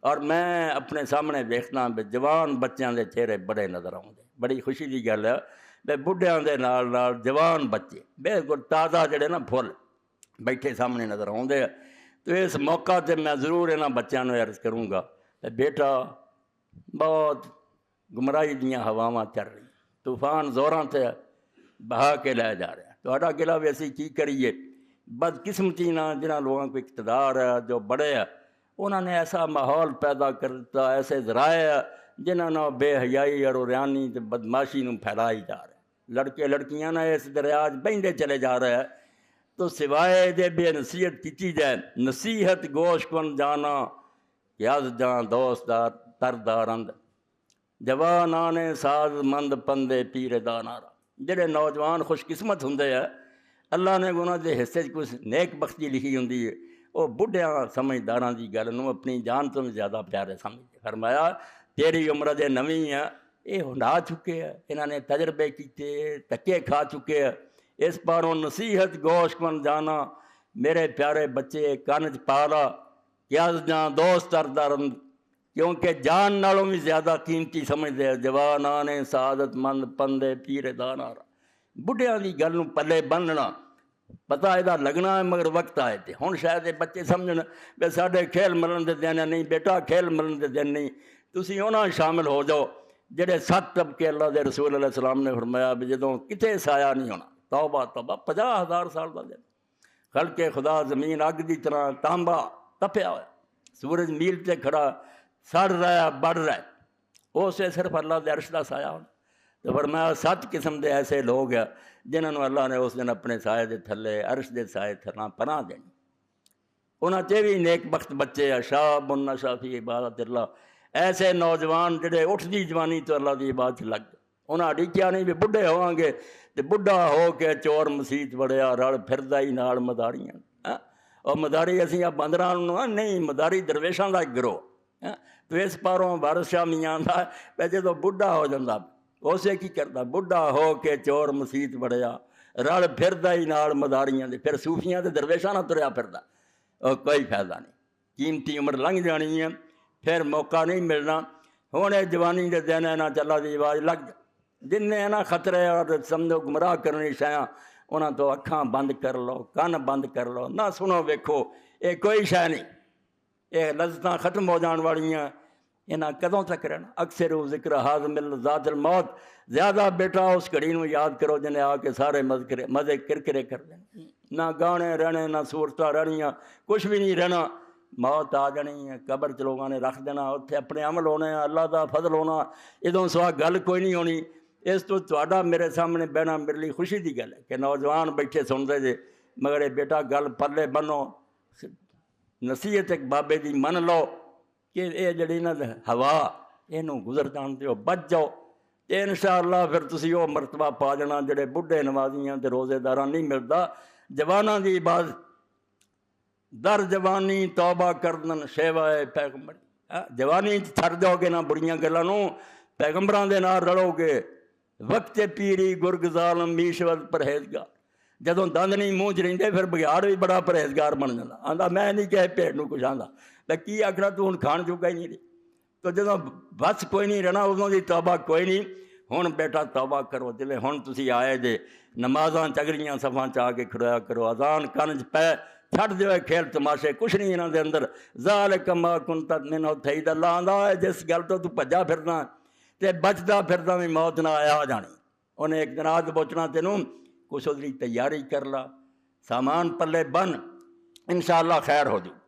اور میں اپنے سامنے دیکھنا بھی جوان بچیاں دے چہرے بڑے نظر آؤندے، بڑی خوشی دی گل ہے بھی بڈھیاں دے نال نال جوان بچے بالکل تازہ جڑے نا پھل بیٹھے سامنے نظر آؤندے ہیں۔ تو اس موقع تے میں ضرور انہاں بچیاں نوں عرض کروں گا کہ بیٹا بہت گمراہی دیاں ہواواں چل رہی، طوفان زوراں تے بہا کے لے جا رہا ہے، تہاڈا گلا بھی اسی کی کریے؟ بدقسمتی نہ جنہاں لوگوں کو اقتدار ہے، جو بڑے ہیں، انہوں نے ایسا ماحول پیدا کر دیتا، ایسے ذرائع جنہوں نے بے حیائی اور عریانی تے بدماشی نوں پھیلائی جا رہا ہے، لڑکے لڑکیاں نہ اس دریا بہندے چلے جا رہے ہیں۔ تو سوائے دے بے نصیحت کیتی جائے، نصیحت گوش کن جانا یاد جان دوست دار تردارند جوانان ساز مند پندے پیر دانارا۔ جڑے نوجوان خوش قسمت ہوندے ہیں، اللہ نے انہاں دے حصے کچھ نیک بختی لکھی ہوندی ہے، وہ بڈھیاں سمجھداراں دی گل نوں اپنی جان تو زیادہ پیارے سمجھتے۔ فرمایا تیری عمر دے نویں ہیں، یہ ہنڈا چکے ہیں، انہاں نے تجربے کیتے، ٹکے کھا چکے ہیں۔ اس پاروں نصیحت گوش کن جانا میرے پیارے بچے کانج پالا کیا جان دوست تردارند، کیونکہ جان نالوں بھی زیادہ قیمتی سمجھتے ہیں جوانان سعادت مند پندے پیر دانارا۔ بڈھیاں دی گل نوں پلے بننا پتہ یہ لگنا ہے، مگر وقت آئے تھے ہن شاید بچے سمجھن بھی ساڈے کھیل ملن دے دن نہیں بیٹا، کھیل ملن دے دن نہیں، تسی انہاں شامل ہو جاؤ جڑے 7 طبقے اللہ دے رسول علیہ السلام نے فرمایا بھی جدوں کتے سایہ نہیں ہونا، توبہ توبہ 50,000 سال دا دن، خلق خدا زمین اگ دی طرح تانبا تپیا ہوا، سورج میل تے کھڑا سڑ رہا ہے بڑھ رہا ہے، اسے صرف اللہ دے عرش دا سایہ ہونا۔ تو فرمایا 7 قسم دے ایسے لوگ ہیں جنہوں اللہ نے اس دن اپنے سائے دے تھلے عرش دے سائے تھلے پناہ دینی۔ انہاں تے بھی نیک بخت بچے ہیں، شاب نشا فی عبادت اللہ، ایسے نوجوان جڑے اٹھدی جوانی تو اللہ دی عبادت لگ گئے، انہاں ڈکیا نہیں بھی بڈھے ہوواں گے تے بڈھا ہو کے چور مسیت وڑیا رل پھردا ہی نال مداریاں، اور مداری اسی بندراں نوں نہیں، مداری درویشاں دا ایک گروہ۔ تو اس پاروں وارث شاہ میاں دا پہ جدوں بڈھا ہو جاندا اسے کی کردا، بڈھا ہو کے چور مسیت وڑیا رل پھردا ہی نال مداریاں دے، پھر صوفیاں تے درویشاں نہ تریا پھردا، اور کوئی فائدہ نہیں، قیمتی عمر لنگھ جانی ہے، پھر موقع نہیں ملنا۔ ہن جوانی دے دن نہ چلا دی آواز لگ جا، جن نے نا خطرے اور سمجھو گمراہ کرنی شیاں انہاں تو اکھاں بند کر لو، کان بند کر لو، نہ سنو ویکھو، یہ کوئی شے نہیں، یہ لذتاں ختم ہو جان والیاں، انہاں کدوں تک رہنا۔ اکثر ذکر حاضم ذات الموت، زیادہ بیٹا اس گھڑی نوں یاد کرو جنہیں آ کے سارے مزے کرکرے کر دیں، نہ گانے رہنے نہ صورتاں رہنیاں، کچھ بھی نہیں رہنا، موت آ جانی ہے، قبر چ لوگوں نے رکھ دینا، اتنے اپنے عمل ہونے، اللہ دا فضل ہونا، ادوں سوا گل کوئی نہیں ہونی۔ اس تو تہاڈا میرے سامنے بہنا میرے لیے خوشی دی گل ہے کہ نوجوان بیٹھے سنتے جے، مگر یہ بیٹا گل پلے بنو، نصیحت ایک بابے دی من لو کہ یہ جڑی نا ہوا یہ گزر جان دیو، بچ جاؤ، تے انشاءاللہ پھر تسی وہ مرتبہ پا جانا جڑے بڈھے نمازیاں تے روزے داراں نہیں ملدا۔ جواناں دی عبادت در جوانی توبہ کردن شیوائے پیغمبر، جوانی چھڑ جاؤ گے نہ بڑیاں گلاں نوں، پیغمبراں دے نال رلو گے، وقت پیری گرگزار میشود پرہیزگار، جدوں دند نہیں منہ چ رہندے پھر بگیاڑ بھی بڑا پرہیزگار بن جاتا، آندا میں نہیں کہ بھیڑ نوں کچھ آندا، تے کی آکھنا تو ہن کھان چکا ہی نہیں رہی، تو جدوں بس کوئی نہیں رہنا ادوں دی توبہ کوئی نہیں۔ ہن بیٹا توبہ کرو، جلے ہن تسی آئے جے نمازاں چگڑیاں صفاں چ آ کے کھڑویا کرو، اذان کن چ پے چھڈ دیو کھیل تماشے، کچھ نہیں انہاں دے اندر، ذالک ما کنت منہ تھید، اللہ آندا ہے جس گل تو بھجا پھردا تے بچدا پھردا بھی موت نہ آیا جانی، انہیں ایک دن آج پہنچنا تینوں، کچھ ادری تیاری کر لا، سامان پلے بن، انشاءاللہ خیر ہو جائے۔